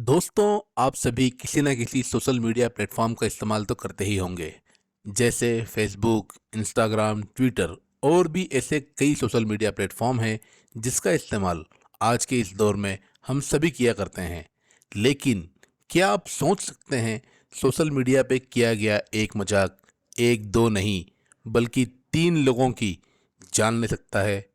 दोस्तों, आप सभी किसी न किसी सोशल मीडिया प्लेटफॉर्म का इस्तेमाल तो करते ही होंगे। जैसे फेसबुक, इंस्टाग्राम, ट्विटर और भी ऐसे कई सोशल मीडिया प्लेटफॉर्म हैं जिसका इस्तेमाल आज के इस दौर में हम सभी किया करते हैं। लेकिन क्या आप सोच सकते हैं, सोशल मीडिया पे किया गया एक मजाक एक दो नहीं बल्कि 3 लोगों की जान ले सकता है।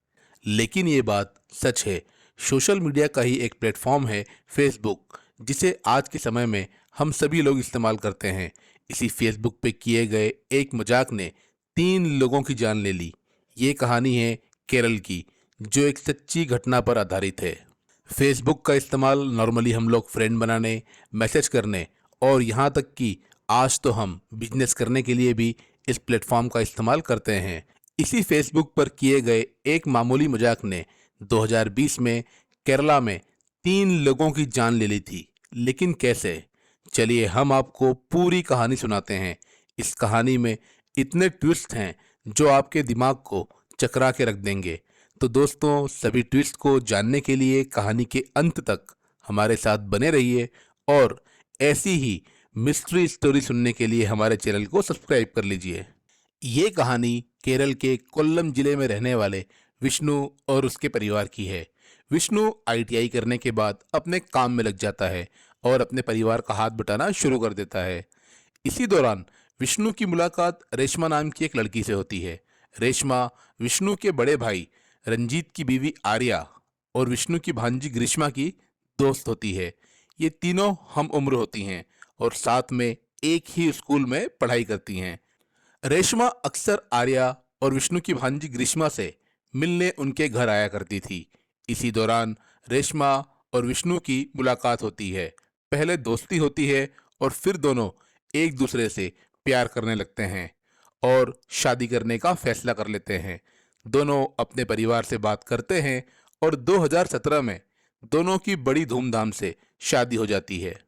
लेकिन ये बात सच है। सोशल मीडिया का ही एक प्लेटफॉर्म है फेसबुक, जिसे आज के समय में हम सभी लोग इस्तेमाल करते हैं। इसी फेसबुक पे किए गए एक मजाक ने 3 लोगों की जान ले ली। ये कहानी है केरल की, जो एक सच्ची घटना पर आधारित है। फेसबुक का इस्तेमाल नॉर्मली हम लोग फ्रेंड बनाने, मैसेज करने और यहाँ तक कि आज तो हम बिजनेस करने के लिए भी इस प्लेटफॉर्म का इस्तेमाल करते हैं। इसी फेसबुक पर किए गए एक मामूली मजाक ने 2020 में केरला में 3 लोगों की जान ले ली थी। लेकिन कैसे? चलिए हम आपको पूरी कहानी सुनाते हैं। इस कहानी में इतने ट्विस्ट हैं जो आपके दिमाग को चकरा के रख देंगे। तो दोस्तों, सभी ट्विस्ट को जानने के लिए कहानी के अंत तक हमारे साथ बने रहिए और ऐसी ही मिस्ट्री स्टोरी सुनने के लिए हमारे चैनल को सब्सक्राइब कर लीजिए। ये कहानी केरल के कोल्लम जिले में रहने वाले विष्णु और उसके परिवार की है। विष्णु आईटीआई करने के बाद अपने काम में लग जाता है और अपने परिवार का हाथ बटाना शुरू कर देता है। इसी दौरान विष्णु की मुलाकात रेशमा नाम की एक लड़की से होती है। रेशमा विष्णु के बड़े भाई रंजीत की बीवी आर्या और विष्णु की भांजी ग्रीष्मा की दोस्त होती है। ये तीनों हम उम्र होती हैं और साथ में एक ही स्कूल में पढ़ाई करती हैं। रेशमा अक्सर आर्या और विष्णु की भांजी ग्रीष्मा से मिलने उनके घर आया करती थी। इसी दौरान रेशमा और विष्णु की मुलाकात होती है। पहले दोस्ती होती है और फिर दोनों एक दूसरे से प्यार करने लगते हैं और शादी करने का फैसला कर लेते हैं। दोनों अपने परिवार से बात करते हैं और 2017 में दोनों की बड़ी धूमधाम से शादी हो जाती है।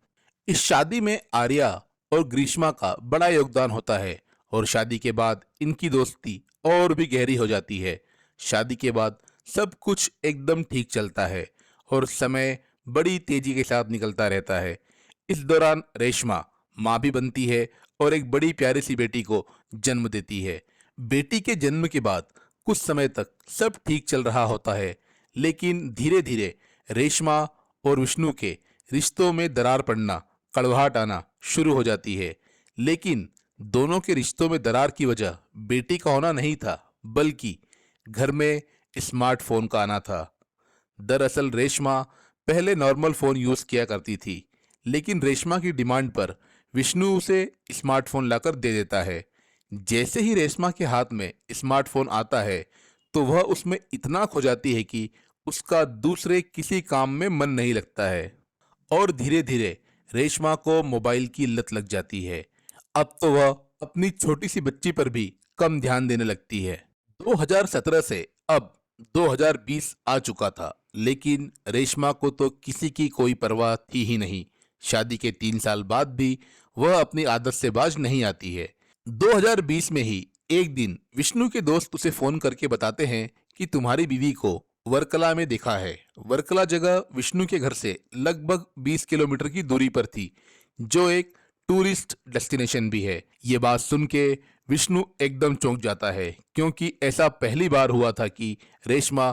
इस शादी में आर्या और ग्रीष्मा का बड़ा योगदान होता है और शादी के बाद इनकी दोस्ती और भी गहरी हो जाती है। शादी के बाद सब कुछ एकदम ठीक चलता है और समय बड़ी तेजी के साथ निकलता रहता है। इस दौरान रेशमा माँ भी बनती है और एक बड़ी प्यारी सी बेटी को जन्म देती है। बेटी के जन्म के बाद कुछ समय तक सब ठीक चल रहा होता है, लेकिन धीरे धीरे रेशमा और विष्णु के रिश्तों में दरार पड़ना, कड़वाहट आना शुरू हो जाती है। लेकिन दोनों के रिश्तों में दरार की वजह बेटी का होना नहीं था, बल्कि घर में स्मार्टफोन का आना था। दरअसल रेशमा पहले नॉर्मल फोन यूज किया करती थी, लेकिन रेशमा की डिमांड पर विष्णु उसे स्मार्टफोन लाकर दे देता है। जैसे ही रेशमा के हाथ में स्मार्टफोन आता है, तो वह उसमें इतना खो जाती है कि उसका दूसरे किसी काम में मन नहीं लगता है और धीरे धीरे रेशमा को मोबाइल की लत लग जाती है। अब तो वह अपनी छोटी सी बच्ची पर भी कम ध्यान देने लगती है। 2017 से अब 2020 आ चुका था, लेकिन रेशमा को तो किसी की कोई परवाह थी ही नहीं। शादी के 3 साल बाद भी वह अपनी आदत से बाज नहीं आती है। 2020 में ही एक दिन विष्णु के दोस्त उसे फोन करके बताते हैं कि तुम्हारी बीवी को वर्कला में देखा है। वर्कला जगह विष्णु के घर से लगभग 20 किलोमीटर की दूरी पर थी, जो एक टूरिस्ट डेस्टिनेशन भी है। ये बात सुन के विष्णु एकदम चौंक जाता है, क्योंकि ऐसा पहली बार हुआ था कि रेशमा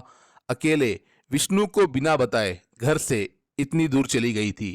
अकेले विष्णु को बिना बताए घर से इतनी दूर चली गई थी।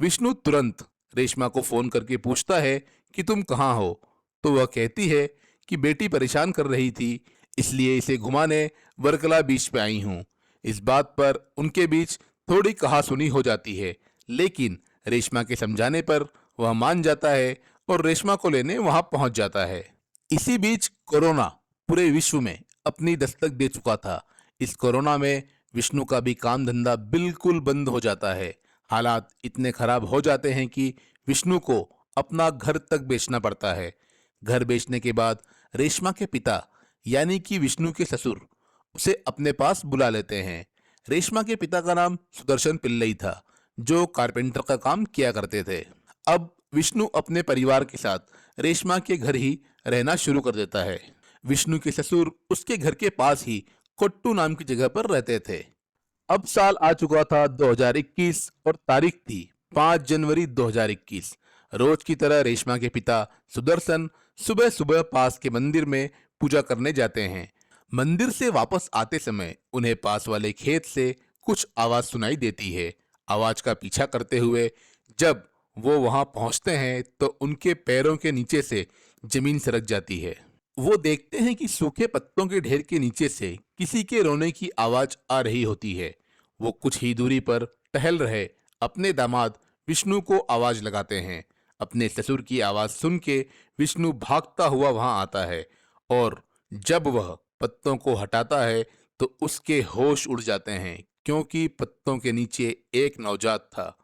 विष्णु तुरंत रेशमा को फोन करके पूछता है कि तुम कहाँ हो, तो वह कहती है कि बेटी परेशान कर रही थी, इसलिए इसे घुमाने वर्कला बीच पे आई हूँ। इस बात पर उनके बीच थोड़ी कहासुनी हो जाती है, लेकिन रेशमा के समझाने पर वह मान जाता है और रेशमा को लेने वहां पहुंच जाता है। इसी बीच कोरोना पूरे विश्व में अपनी दस्तक दे चुका था। इस कोरोना में विष्णु का भी काम धंधा बिल्कुल बंद हो जाता है। हालात इतने खराब हो जाते हैं कि विष्णु को अपना घर तक बेचना पड़ता है। घर बेचने के बाद रेशमा के पिता यानी कि विष्णु के ससुर उसे अपने पास बुला लेते हैं। रेशमा के पिता का नाम सुदर्शन पिल्लई था, जो कारपेंटर का काम किया करते थे। अब विष्णु अपने परिवार के साथ रेशमा के घर ही रहना शुरू कर देता है। विष्णु के ससुर उसके घर के पास ही कोट्टू नाम की जगह पर रहते थे। अब साल आ चुका था 2021 और तारीख थी 5 जनवरी 2021 रोज की तरह रेशमा के पिता सुदर्शन सुबह सुबह पास के मंदिर में पूजा करने जाते हैं। मंदिर से वापस आते समय उन्हें पास वाले खेत से कुछ आवाज सुनाई देती है। आवाज का पीछा करते हुए जब वो वहां पहुंचते हैं तो उनके पैरों के नीचे से जमीन सरक जाती है। वो देखते हैं कि सूखे पत्तों के ढेर के नीचे से किसी के रोने की आवाज आ रही होती है। वो कुछ ही दूरी पर टहल रहे अपने दामाद विष्णु को आवाज लगाते हैं। अपने ससुर की आवाज सुन के विष्णु भागता हुआ वहां आता है और जब वह पत्तों को हटाता है तो उसके होश उड़ जाते हैं, क्योंकि पत्तों के नीचे एक नवजात था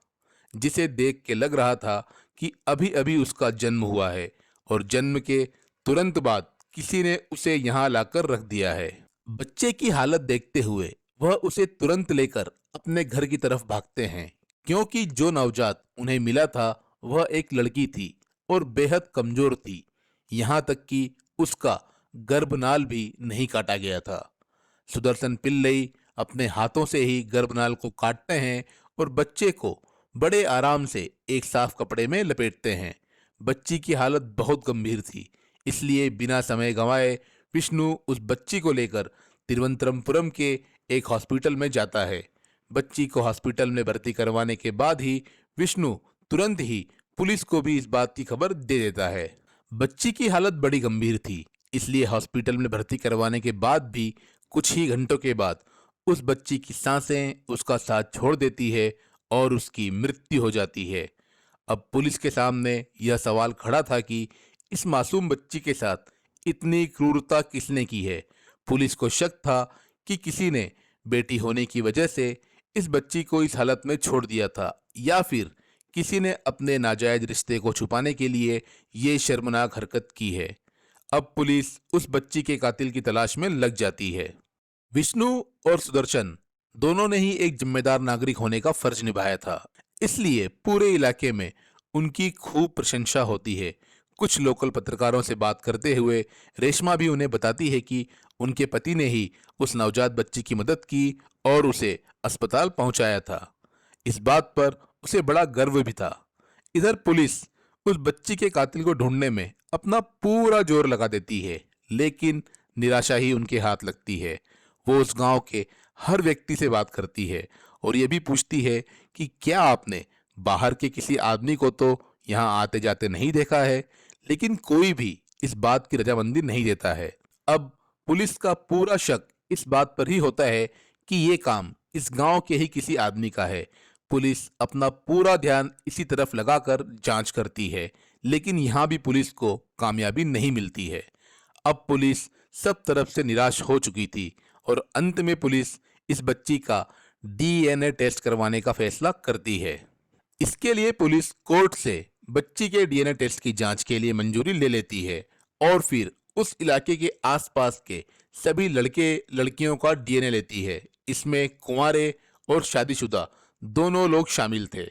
जिसे देख के लग रहा था कि अभी अभी उसका जन्म हुआ है और जन्म के तुरंत बाद किसी ने उसे यहाँ लाकर रख दिया है। बच्चे की हालत देखते हुए वह उसे तुरंत लेकर अपने घर की तरफ भागते हैं, क्योंकि जो नवजात उन्हें मिला था वह एक लड़की थी और बेहद कमजोर थी। यहाँ तक कि उसका गर्भनाल भी नहीं काटा गया था। सुदर्शन पिल्लई अपने हाथों से ही गर्भनाल को काटते हैं और बच्चे को बड़े आराम से एक साफ कपड़े में लपेटते हैं। बच्ची की हालत बहुत गंभीर थी, इसलिए बिना समय गंवाए विष्णु उस बच्ची को लेकर तिरुवनंतपुरम के एक हॉस्पिटल में जाता है। बच्ची को हॉस्पिटल में भर्ती करवाने के बाद ही विष्णु तुरंत ही पुलिस को भी इस बात की खबर दे देता है। बच्ची की हालत बड़ी गंभीर थी, इसलिए हॉस्पिटल में भर्ती करवाने के बाद भी कुछ ही घंटों के बाद उस बच्ची की सांसें उसका साथ छोड़ देती है और उसकी मृत्यु हो जाती है। अब पुलिस के सामने यह सवाल खड़ा था कि इस मासूम बच्ची के साथ इतनी क्रूरता किसने की है। पुलिस को शक था कि किसी ने बेटी होने की वजह से इस बच्ची को इस हालत में छोड़ दिया था, या फिर किसी ने अपने नाजायज रिश्ते को छुपाने के लिए ये शर्मनाक हरकत की है। अब पुलिस उस बच्ची के कातिल की तलाश में लग जाती है। विष्णु और सुदर्शन दोनों ने ही एक जिम्मेदार नागरिक होने का फर्ज निभाया था, इसलिए पूरे इलाके में उनकी खूब प्रशंसा होती है। कुछ लोकल पत्रकारों से बात करते हुए रेशमा भी उन्हें बताती है कि उनके पति ने ही उस नवजात बच्ची की मदद की और उसे अस्पताल पहुंचाया था। इस बात पर उसे बड़ा गर्व भी था। इधर पुलिस उस बच्ची के कातिल को ढूंढने में अपना पूरा जोर लगा देती है, लेकिन निराशा ही उनके हाथ लगती है। वो उस गांव के हर व्यक्ति से बात करती है और ये भी पूछती है कि क्या आपने बाहर के किसी आदमी को तो यहाँ आते जाते नहीं देखा है, लेकिन कोई भी इस बात की रजामंदी नहीं देता है। अब पुलिस का पूरा शक इस बात पर ही होता है कि ये काम इस गांव के ही किसी आदमी का है। पुलिस अपना पूरा ध्यान इसी तरफ लगाकर जांच करती है, लेकिन यहाँ भी पुलिस को कामयाबी नहीं मिलती है। अब पुलिस सब तरफ से निराश हो चुकी थी और अंत में पुलिस इस बच्ची का डीएनए टेस्ट करवाने का फैसला करती है। इसके लिए पुलिस कोर्ट से बच्ची के डीएनए टेस्ट की जांच के लिए मंजूरी ले लेती है और फिर उस इलाके के आसपास के सभी लड़के लड़कियों का डीएनए लेती है। इसमें कुंवारे और शादीशुदा दोनों लोग शामिल थे।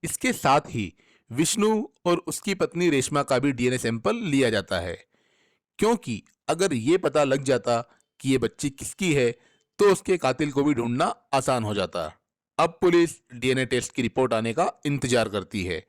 इसके साथ ही विष्णु और उसकी पत्नी रेशमा का भी डीएनए सैंपल लिया जाता है, क्योंकि अगर ये पता लग जाता कि ये बच्ची किसकी है तो उसके कातिल को भी ढूंढना आसान हो जाता। अब पुलिस डीएनए टेस्ट की रिपोर्ट आने का इंतजार करती है।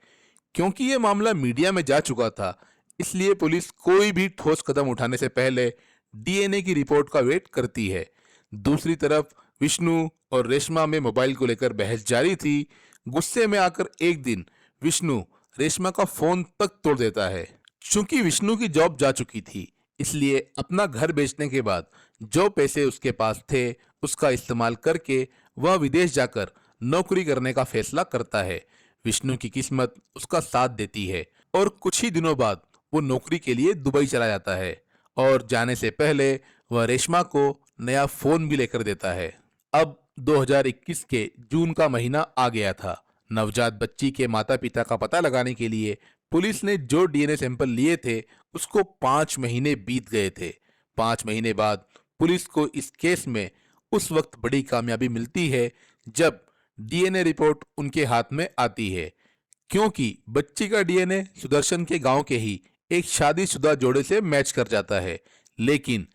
क्योंकि ये मामला मीडिया में जा चुका था, इसलिए पुलिस कोई भी ठोस कदम उठाने से पहले डीएनए की रिपोर्ट का वेट करती है। दूसरी तरफ विष्णु और रेशमा में मोबाइल को लेकर बहस जारी थी। गुस्से में आकर एक दिन विष्णु रेशमा का फोन तक तोड़ देता है। चूंकि विष्णु की जॉब जा चुकी थी, इसलिए अपना घर बेचने के बाद जो पैसे उसके पास थे उसका इस्तेमाल करके वह विदेश जाकर नौकरी करने का फैसला करता है। विष्णु की किस्मत उसका साथ देती है और कुछ ही दिनों बाद वो नौकरी के लिए दुबई चला जाता है और जाने से पहले वह रेशमा को नया फोन भी लेकर देता है। अब 2021 के जून का महीना आ गया था। नवजात बच्ची के माता पिता का पता लगाने के लिए पुलिस ने जो डीएनए सैंपल लिए थे उसको 5 महीने बीत गए थे। 5 महीने बाद पुलिस को इस केस में उस वक्त बड़ी कामयाबी मिलती है जब डीएनए रिपोर्ट उनके हाथ में आती है, क्योंकि बच्ची का डीएनए सुदर्शन के गांव के ही एक शादीशुदा जोड़े से मैच कर जाता है। लेकिन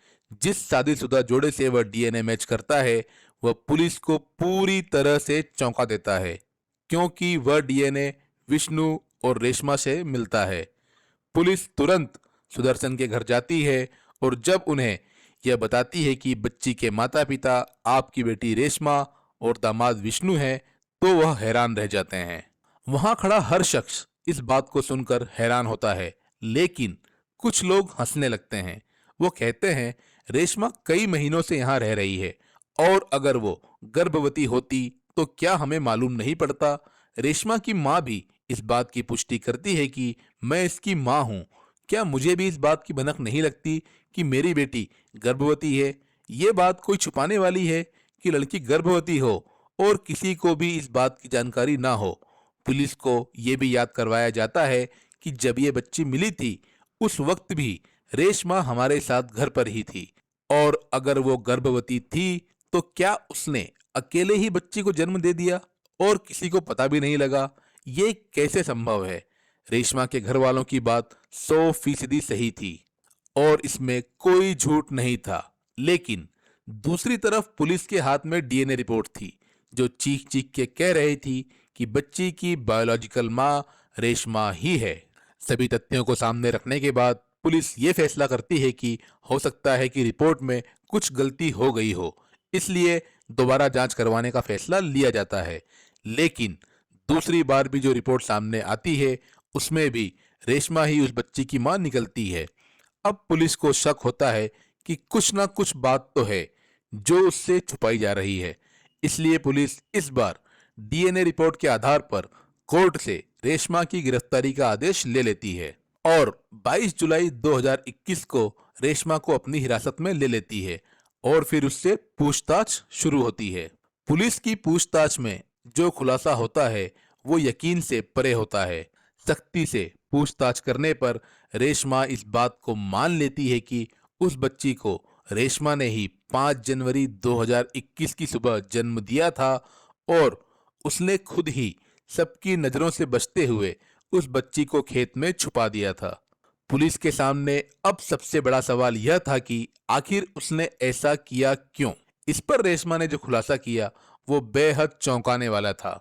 जिस शादीशुदा जोड़े से वह डीएनए मैच करता है वह पुलिस को पूरी तरह से चौंका देता है, क्योंकि वह डीएनए विष्णु और रेशमा से मिलता है। पुलिस तुरंत सुदर्शन के घर जाती है और जब उन्हें यह बताती है कि बच्ची के माता पिता आपकी बेटी रेशमा और दामाद विष्णु हैं, तो वह हैरान रह जाते हैं। वहां खड़ा हर शख्स इस बात को सुनकर हैरान होता है, लेकिन कुछ लोग हंसने लगते हैं। वो कहते हैं रेशमा कई महीनों से यहाँ रह रही है और अगर वो गर्भवती होती तो क्या हमें मालूम नहीं पड़ता। रेशमा की माँ भी इस बात की पुष्टि करती है कि मैं इसकी माँ हूँ। क्या मुझे भी इस बात की भनक नहीं लगती कि मेरी बेटी गर्भवती है। ये बात कोई छुपाने वाली है कि लड़की गर्भवती हो और किसी को भी इस बात की जानकारी ना हो। पुलिस को यह भी याद करवाया जाता है कि जब ये बच्ची मिली थी उस वक्त भी रेशमा हमारे साथ घर पर ही थी और अगर वो गर्भवती थी तो क्या उसने अकेले ही बच्ची को जन्म दे दिया और किसी को पता भी नहीं लगा। ये कैसे संभव है। रेशमा के घर वालों की बात 100% सही थी और इसमें कोई झूठ नहीं था। लेकिन दूसरी तरफ पुलिस के हाथ में डीएनए रिपोर्ट थी जो चीख चीख के कह रही थी कि बच्ची की बायोलॉजिकल मां रेशमा ही है। सभी तथ्यों को सामने रखने के बाद पुलिस ये फैसला करती है कि हो सकता है कि रिपोर्ट में कुछ गलती हो गई हो, इसलिए दोबारा जांच करवाने का फैसला लिया जाता है। लेकिन दूसरी बार भी जो रिपोर्ट सामने आती है उसमें भी रेशमा ही उस बच्ची की मां निकलती है। अब पुलिस को शक होता है कि कुछ ना कुछ बात तो है जो उससे छुपाई जा रही है, इसलिए पुलिस इस बार डीएनए रिपोर्ट के आधार पर कोर्ट से रेशमा की गिरफ्तारी का आदेश ले लेती है और 22 जुलाई 2021 को रेशमा को अपनी हिरासत में ले लेती है और फिर उससे पूछताछ शुरू होती है। पुलिस की पूछताछ में जो खुलासा होता है वो यकीन से परे होता है। सख्ती से पूछताछ करने पर रेशमा इस बात को मान लेती है कि उस बच्ची को रेशमा ने ही 5 जनवरी 2021 की सुबह जन्म दिया था और उसने खुद ही सबकी नजरों से बचते हुए उस बच्ची को खेत में छुपा दिया था। पुलिस के सामने अब सबसे बड़ा सवाल यह था कि आखिर उसने ऐसा किया क्यों। इस पर रेशमा ने जो खुलासा किया वो बेहद चौंकाने वाला था।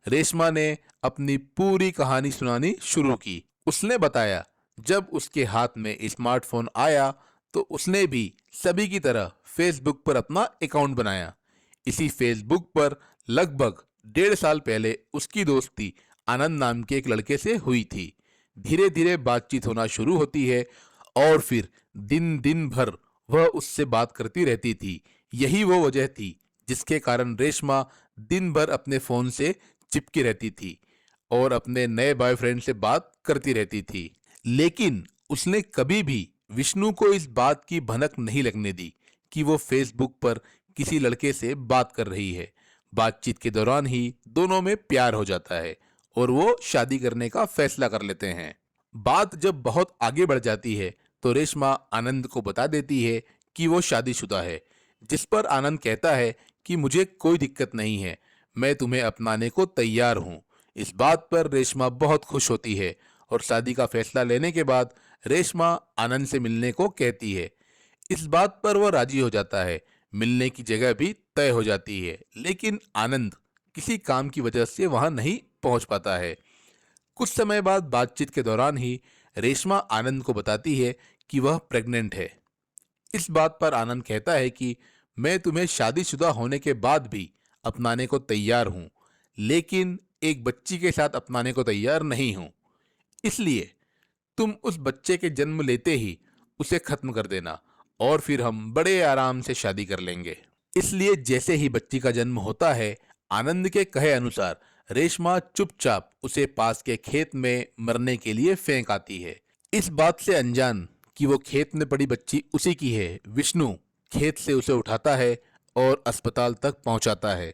रेशमा ने अपनी पूरी कहानी सुनानी शुरू की। उसने बताया जब उसके हाथ में स्मार्टफोन आया तो उसने भी सभी की तरह फेसबुक पर अपना अकाउंट बनाया। इसी फेसबुक पर लगभग 1.5 साल पहले उसकी दोस्ती आनंद नाम के एक लड़के से हुई थी। धीरे धीरे बातचीत होना शुरू होती है और फिर दिन दिन भर वह उससे बात करती रहती थी। यही वो वजह थी जिसके कारण रेशमा दिन भर अपने फोन से चिपकी रहती थी और अपने नए बॉयफ्रेंड से बात करती रहती थी। लेकिन उसने कभी भी विष्णु को इस बात की भनक नहीं लगने दी कि वो फेसबुक पर किसी लड़के से बात कर रही है। बातचीत के दौरान ही दोनों में प्यार हो जाता है और वो शादी करने का फैसला कर लेते हैं। बात जब बहुत आगे बढ़ जाती है तो रेशमा आनंद को बता देती है कि वो शादीशुदा है, जिस पर आनंद कहता है कि मुझे कोई दिक्कत नहीं है, मैं तुम्हें अपनाने को तैयार हूँ। इस बात पर रेशमा बहुत खुश होती है और शादी का फैसला लेने के बाद रेशमा आनंद से मिलने को कहती है। इस बात पर वह राजी हो जाता है। मिलने की जगह भी तय हो जाती है, लेकिन आनंद किसी काम की वजह से वहां नहीं पहुंच पाता है। कुछ समय बाद बातचीत के दौरान ही रेशमा आनंद को बताती है कि वह प्रेग्नेंट है। इस बात पर आनंद कहता है कि मैं तुम्हें शादीशुदा होने के बाद भी अपनाने को तैयार हूं, लेकिन एक बच्ची के साथ अपनाने को तैयार नहीं हूं। इसलिए तुम उस बच्चे के जन्म लेते ही उसे खत्म कर देना और फिर हम बड़े आराम से शादी कर लेंगे। इसलिए जैसे ही बच्ची का जन्म होता है, आनंद के कहे अनुसार रेशमा चुपचाप उसे पास के खेत में मरने के लिए फेंक आती है। इस बात से अनजान कि वो खेत में पड़ी बच्ची उसी की है, विष्णु खेत से उसे उठाता है और अस्पताल तक पहुंचाता है।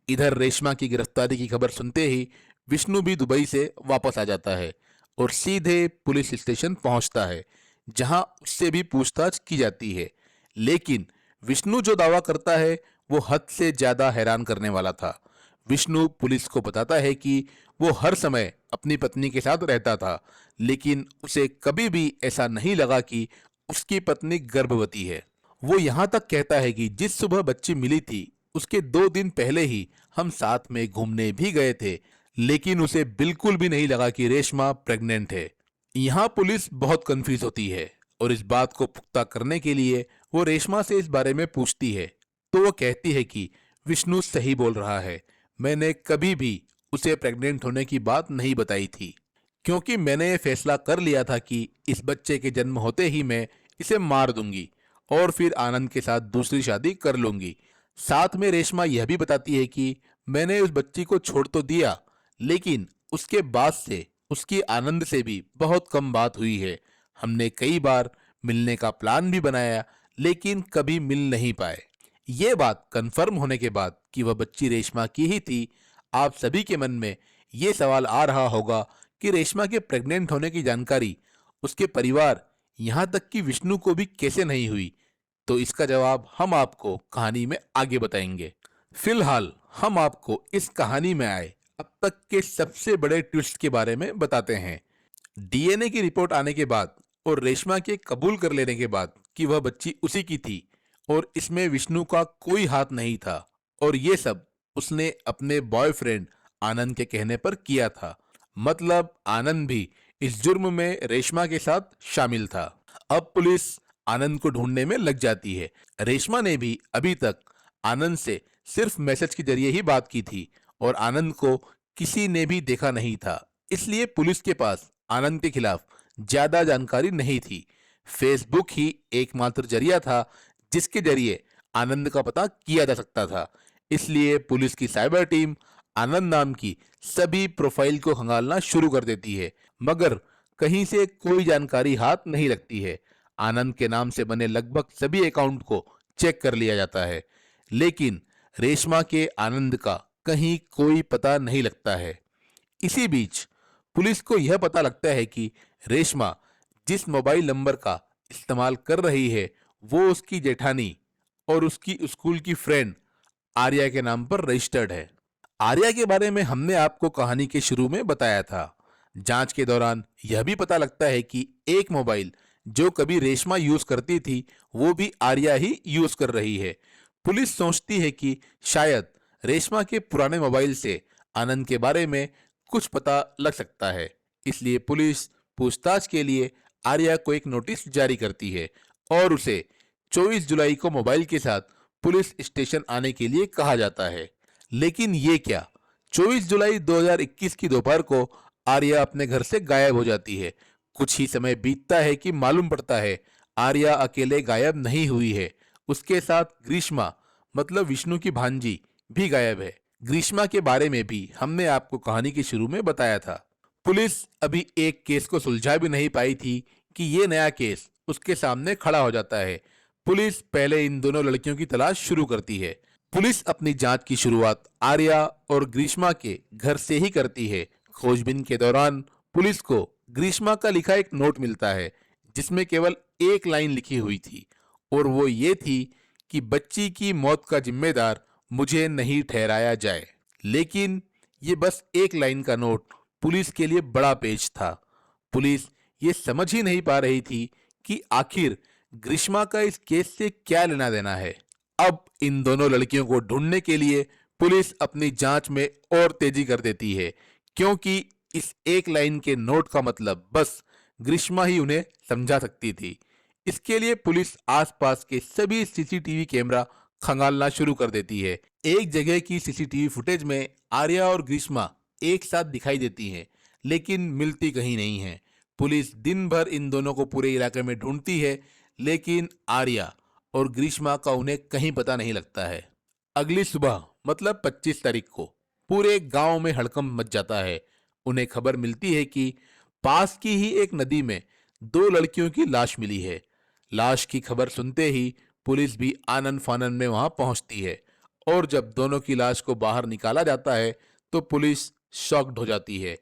इधर रेशमा की गिरफ्तारी की खबर सुनते ही विष्णु भी दुबई से वापस आ जाता है और सीधे पुलिस स्टेशन पहुंचता है, जहां उससे भी पूछताछ की जाती है। लेकिन विष्णु जो दावा करता है वो हद से ज्यादा हैरान करने वाला था। विष्णु पुलिस को बताता है कि वो हर समय अपनी पत्नी के साथ रहता था, लेकिन उसे कभी भी ऐसा नहीं लगा कि उसकी पत्नी गर्भवती है। वो यहाँ तक कहता है कि जिस सुबह बच्ची मिली थी उसके 2 दिन पहले ही हम साथ में घूमने भी गए थे, लेकिन उसे बिल्कुल भी नहीं लगा कि रेशमा प्रेग्नेंट है। यहाँ पुलिस बहुत कंफ्यूज होती है और इस बात को पुख्ता करने के लिए वो रेशमा से इस बारे में पूछती है। तो वो कहती है कि विष्णु सही बोल रहा है, मैंने कभी भी उसे प्रेग्नेंट होने की बात नहीं बताई थी, क्योंकि मैंने ये फैसला कर लिया था कि इस बच्चे के जन्म होते ही मैं इसे मार दूंगी और फिर आनंद के साथ दूसरी शादी कर लूंगी। साथ में रेशमा यह भी बताती है कि मैंने उस बच्ची को छोड़ तो दिया, लेकिन उसके बाद से उसकी आनंद से भी बहुत कम बात हुई है। हमने कई बार मिलने का प्लान भी बनाया, लेकिन कभी मिल नहीं पाए। ये बात कंफर्म होने के बाद कि वह बच्ची रेशमा की ही थी, आप सभी के मन में ये सवाल आ रहा होगा कि रेशमा के प्रेग्नेंट होने की जानकारी उसके परिवार, यहाँ तक कि विष्णु को भी कैसे नहीं हुई। तो इसका जवाब हम आपको कहानी में आगे बताएंगे। फिलहाल हम आपको इस कहानी में आए अब तक के सबसे बड़े ट्विस्ट के बारे में बताते हैं। डीएनए की रिपोर्ट आने के बाद और रेशमा के कबूल कर लेने के बाद कि वह बच्ची उसी की थी और इसमें विष्णु का कोई हाथ नहीं था, और ये सब उसने अपने बॉयफ्रेंड आनंद के कहने पर किया था। मतलब आनंद भी इस जुर्म में रेशमा के साथ शामिल था। अब पुलिस आनंद को ढूंढने में लग जाती है। रेशमा ने भी अभी तक आनंद से सिर्फ मैसेज के जरिए ही बात की थी और आनंद को किसी ने भी देखा नहीं था, इसलिए पुलिस के पास आनंद के खिलाफ ज्यादा जानकारी नहीं थी। फेसबुक ही एकमात्र जरिया था जिसके जरिए आनंद का पता किया जा सकता था। इसलिए पुलिस की साइबर टीम आनंद नाम की सभी प्रोफाइल को खंगालना शुरू कर देती है, मगर कहीं से कोई जानकारी हाथ नहीं लगती है। आनंद के नाम से बने लगभग सभी अकाउंट को चेक कर लिया जाता है, लेकिन रेशमा के आनंद का कहीं कोई पता नहीं लगता है। इसी बीच पुलिस को यह पता लगता है कि रेशमा जिस मोबाइल नंबर का इस्तेमाल कर रही है वो उसकी जेठानी और उसकी स्कूल की फ्रेंड आर्या के नाम पर रजिस्टर्ड है। आर्या के बारे में हमने आपको कहानी के शुरू में बताया था। जांच के दौरान यह भी पता लगता है कि एक मोबाइल जो कभी रेशमा यूज करती थी वो भी आर्या ही यूज कर रही है। पुलिस सोचती है कि शायद रेशमा के पुराने मोबाइल से आनंद के बारे में कुछ पता लग सकता है, इसलिए पुलिस पूछताछ के लिए आर्या को एक नोटिस जारी करती है और उसे 24 जुलाई को मोबाइल के साथ पुलिस स्टेशन आने के लिए कहा जाता है। लेकिन ये क्या, 24 जुलाई 2021 की दोपहर को आर्या अपने घर से गायब हो जाती है। कुछ ही समय बीतता है कि मालूम पड़ता है आर्या अकेले गायब नहीं हुई है, उसके साथ ग्रीष्मा मतलब विष्णु की भांजी भी गायब है। ग्रीष्मा के बारे में भी हमने आपको कहानी के शुरू में बताया था। पुलिस अभी एक केस को सुलझा भी नहीं पाई थी कि ये नया केस उसके सामने खड़ा हो जाता है। पुलिस पहले इन दोनों लड़कियों की तलाश शुरू करती है। पुलिस अपनी जांच की शुरुआत आर्या और ग्रीष्मा के घर से ही करती है। खोजबीन के दौरान पुलिस को ग्रीष्मा का लिखा एक नोट मिलता है जिसमें केवल एक लाइन लिखी हुई थी, और वो ये थी कि बच्ची की मौत का जिम्मेदार मुझे नहीं ठहराया जाए। लेकिन ये बस एक लाइन का नोट पुलिस के लिए बड़ा पेच था। पुलिस ये समझ ही नहीं पा रही थी कि आखिर ग्रीष्मा का इस केस से क्या लेना देना है। अब इन दोनों लड़कियों को ढूंढने के लिए पुलिस अपनी जांच में और तेजी कर देती है, क्योंकि इस एक लाइन के नोट का मतलब बस ग्रीष्मा ही उन्हें समझा सकती थी। इसके लिए पुलिस आसपास के सभी सीसीटीवी कैमरा खंगालना शुरू कर देती है। एक जगह की सीसीटीवी फुटेज में आर्या और ग्रीष्मा एक साथ दिखाई देती हैं, लेकिन मिलती कहीं नहीं है। पुलिस दिन भर इन दोनों को पूरे इलाके में ढूंढती है, लेकिन आर्या और ग्रीष्मा का उन्हें कहीं पता नहीं लगता है। अगली सुबह मतलब 25 तारीख को पूरे गांव में हड़कंप मच जाता है। उन्हें खबर मिलती है कि पास की ही एक नदी में दो लड़कियों की लाश मिली है। लाश की खबर सुनते ही पुलिस भी आनन फानन में वहां पहुंचती है, और जब दोनों की लाश को बाहर निकाला जाता है तो पुलिस शॉक्ड हो जाती है,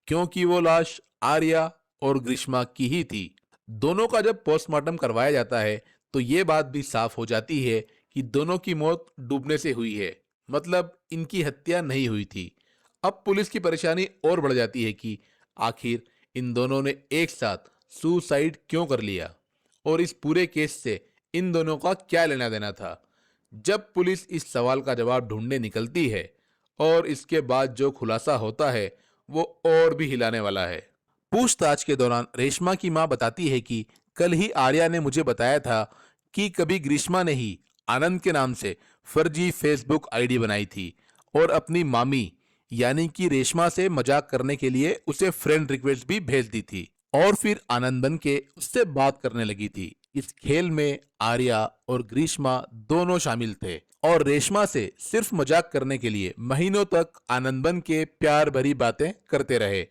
क्योंकि वो लाश आर्या और ग्रीष्मा की ही थी। दोनों का जब पोस्टमार्टम करवाया जाता है तो ये बात भी साफ हो जाती है कि दोनों की मौत डूबने से हुई है, मतलब इनकी हत्या नहीं हुई थी। अब पुलिस की परेशानी और बढ़ जाती है कि आखिर इन दोनों ने एक साथ सुसाइड क्यों कर लिया, और इस पूरे केस से इन दोनों का क्या लेना देना था। जब पुलिस इस सवाल का जवाब ढूंढने निकलती है और इसके बाद जो खुलासा होता है वो और भी हिलाने वाला है। पूछताछ के दौरान रेशमा की मां बताती है कि कल ही आर्या ने मुझे बताया था कि कभी ग्रीष्मा ने ही आनंद के नाम से फर्जी फेसबुक आईडी बनाई थी और अपनी मामी यानी कि रेशमा से मजाक करने के लिए उसे फ्रेंड रिक्वेस्ट भी भेज दी थी और फिर आनंद बन के उससे बात करने लगी थी। इस खेल में आर्या और ग्रीष्मा दोनों शामिल थे और रेशमा से सिर्फ मजाक करने के लिए महीनों तक आनंद बन के प्यार भरी बातें करते रहे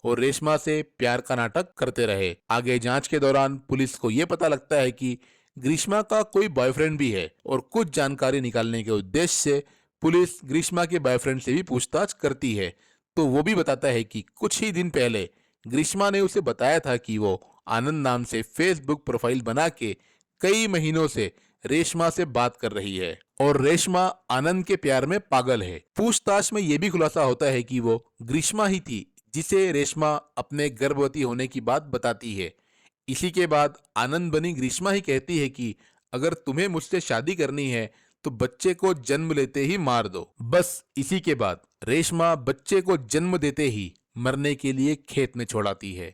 और रेशमा से प्यार का नाटक करते रहे। आगे जांच के दौरान पुलिस को यह पता लगता है कि ग्रीष्मा का कोई बॉयफ्रेंड भी है और कुछ जानकारी निकालने के उद्देश्य से पुलिस ग्रीष्मा के बॉयफ्रेंड से भी पूछताछ करती है। तो वो भी बताता है कि कुछ ही दिन पहले ग्रीष्मा ने उसे बताया था कि वो आनंद नाम से फेसबुक प्रोफाइल बना के कई महीनों से रेशमा से बात कर रही है और रेशमा आनंद के प्यार में पागल है। पूछताछ में यह भी खुलासा होता है कि वो ग्रीष्मा ही थी जिसे रेशमा अपने गर्भवती होने की बात बताती है। इसी के बाद आनंद बनी ग्रीष्मा ही कहती है कि अगर तुम्हें मुझसे शादी करनी है तो बच्चे को जन्म लेते ही मार दो। बस इसी के बाद रेशमा बच्चे को जन्म देते ही मरने के लिए खेत में छोड़ाती है।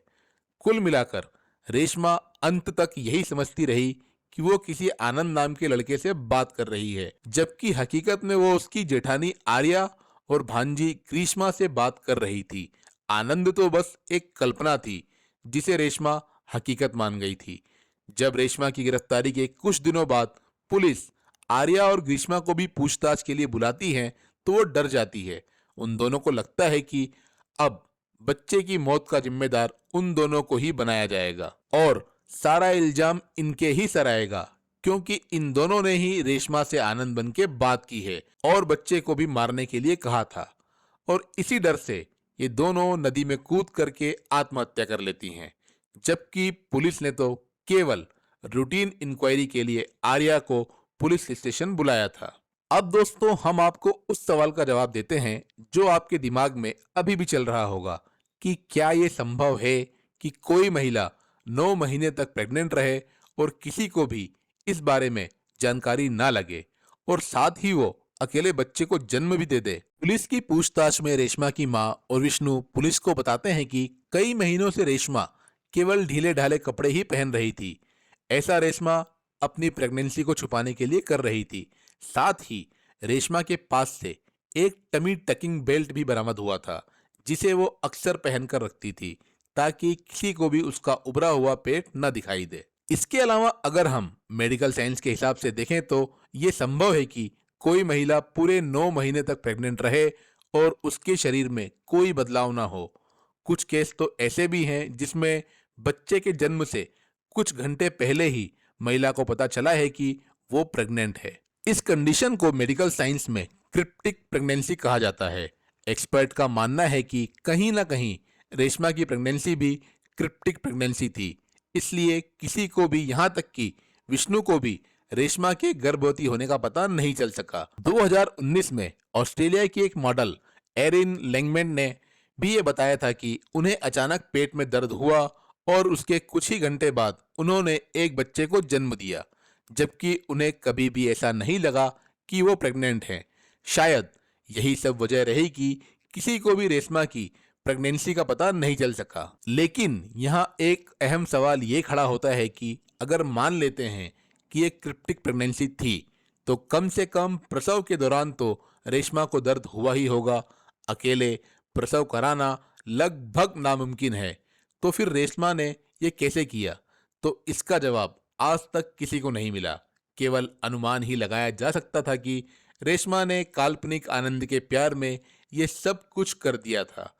कुल मिलाकर रेशमा अंत तक यही समझती रही कि वो किसी आनंद नाम के लड़के से बात कर रही है, जबकि हकीकत में वो उसकी जेठानी आर्या और भांजी ग्रीष्मा से बात कर रही थी। आनंद तो बस एक कल्पना थी जिसे रेशमा हकीकत मान गई थी। जब रेशमा की गिरफ्तारी के कुछ दिनों बाद पुलिस आर्या और ग्रीष्मा को भी पूछताछ के लिए बुलाती है तो वो डर जाती है। उन दोनों को लगता है कि अब बच्चे की मौत का जिम्मेदार उन दोनों को ही बनाया जाएगा और सारा इल्जाम इनके ही सर आएगा, क्योंकि इन दोनों ने ही रेशमा से आनंद बन के बात की है और बच्चे को भी मारने के लिए कहा था। और इसी डर से ये दोनों नदी में कूद करके आत्महत्या कर लेती हैं, जबकि पुलिस ने तो केवल रूटीन इंक्वायरी के लिए आर्या को पुलिस स्टेशन बुलाया था। अब दोस्तों हम आपको उस सवाल का जवाब देते हैं जो आपके दिमाग में अभी भी चल रहा होगा कि क्या ये संभव है कि कोई महिला 9 महीने तक प्रेग्नेंट रहे और किसी को भी इस बारे में जानकारी ना लगे और साथ ही वो अकेले बच्चे को जन्म भी दे दे। पुलिस की पूछताछ में रेशमा की मां और विष्णु पुलिस को बताते हैं कि कई महीनों से रेशमा केवल ढीले ढाले कपड़े ही पहन रही थी। ऐसा रेशमा अपनी प्रेगनेंसी को छुपाने के लिए कर रही थी। साथ ही रेशमा के पास से एक टमी टकिंग बेल्ट भी बरामद हुआ था जिसे वो अक्सर पहनकर रखती थी ताकि किसी को भी उसका उभरा हुआ पेट न दिखाई दे। इसके अलावा अगर हम मेडिकल साइंस के हिसाब से देखें तो ये संभव है कि कोई महिला पूरे 9 महीने तक प्रेग्नेंट रहे और उसके शरीर में कोई बदलाव ना हो। कुछ केस तो ऐसे भी हैं जिसमें बच्चे के जन्म से कुछ घंटे पहले ही महिला को पता चला है कि वो प्रेग्नेंट है। इस कंडीशन को मेडिकल साइंस में क्रिप्टिक प्रेगनेंसी कहा जाता है। एक्सपर्ट का मानना है कि कहीं ना कहीं रेशमा की प्रेगनेंसी भी क्रिप्टिक प्रेगनेंसी थी, इसलिए किसी को भी यहाँ तक कि विष्णु को भी रेशमा के गर्भवती होने का पता नहीं चल सका। 2019 में ऑस्ट्रेलिया की एक मॉडल एरिन लैंगमैन ने भी ये बताया था कि उन्हें अचानक पेट में दर्द हुआ और उसके कुछ ही घंटे बाद उन्होंने एक बच्चे को जन्म दिया, जबकि उन्हें कभी भी ऐसा नहीं लगा कि वो प्रेग्नेंट हैं। शायद यही सब वजह रही कि किसी को भी रेशमा की प्रेगनेंसी का पता नहीं चल सका। लेकिन यहाँ एक अहम सवाल ये खड़ा होता है कि अगर मान लेते हैं कि ये क्रिप्टिक प्रेगनेंसी थी तो कम से कम प्रसव के दौरान तो रेशमा को दर्द हुआ ही होगा। अकेले प्रसव कराना लगभग नामुमकिन है, तो फिर रेशमा ने ये कैसे किया? तो इसका जवाब आज तक किसी को नहीं मिला। केवल अनुमान ही लगाया जा सकता था कि रेशमा ने काल्पनिक आनंद के प्यार में ये सब कुछ कर दिया था।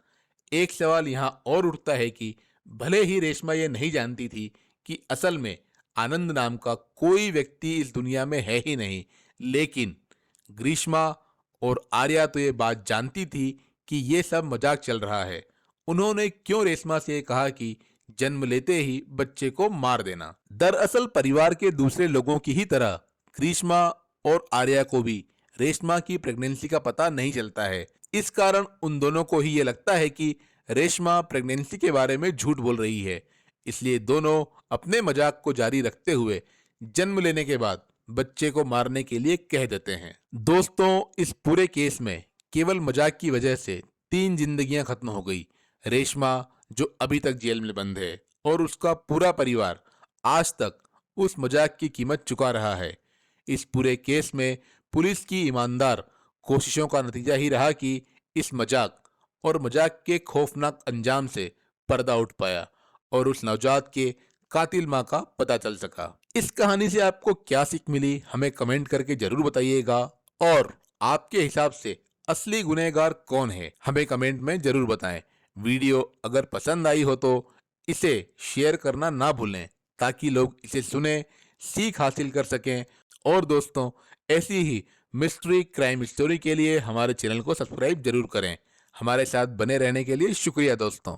एक सवाल यहाँ और उठता है कि भले ही रेशमा ये नहीं जानती थी कि असल में आनंद नाम का कोई व्यक्ति इस दुनिया में है ही नहीं, लेकिन ग्रीष्मा और आर्या तो ये बात जानती थी कि ये सब मजाक चल रहा है। उन्होंने क्यों रेशमा से कहा कि जन्म लेते ही बच्चे को मार देना? दरअसल परिवार के दूसरे लोगों की ही तरह ग्रीष्मा और आर्या को भी रेशमा की प्रेगनेंसी का पता नहीं चलता है। इस कारण उन दोनों को ही ये लगता है कि रेशमा प्रेगनेंसी के बारे में झूठ बोल रही है। इसलिए दोनों अपने मजाक को जारी रखते हुए जन्म लेने के बाद बच्चे को मारने के लिए कह देते हैं। दोस्तों, इस पूरे केस में केवल मजाक की वजह से 3 जिंदगियां खत्म हो गई। रेशमा जो अभी तक जेल में बंद है और उसका पूरा परिवार आज तक उस मजाक की कीमत चुका रहा है। इस पूरे केस में पुलिस की ईमानदार कोशिशों का नतीजा ही रहा कि इस मजाक और मजाक के खौफनाक अंजाम से पर्दा उठ पाया और उस नवजात के कातिल मां का पता चल सका। इस कहानी से आपको क्या सीख मिली हमें कमेंट करके जरूर बताइएगा, और आपके हिसाब से असली गुनहगार कौन है हमें कमेंट में जरूर बताएं। वीडियो अगर पसंद आई हो तो इसे शेयर करना ना भूलें ताकि लोग इसे सुने, सीख हासिल कर सकें। और दोस्तों, ऐसी ही मिस्ट्री क्राइम स्टोरी के लिए हमारे चैनल को सब्सक्राइब जरूर करें। हमारे साथ बने रहने के लिए शुक्रिया दोस्तों।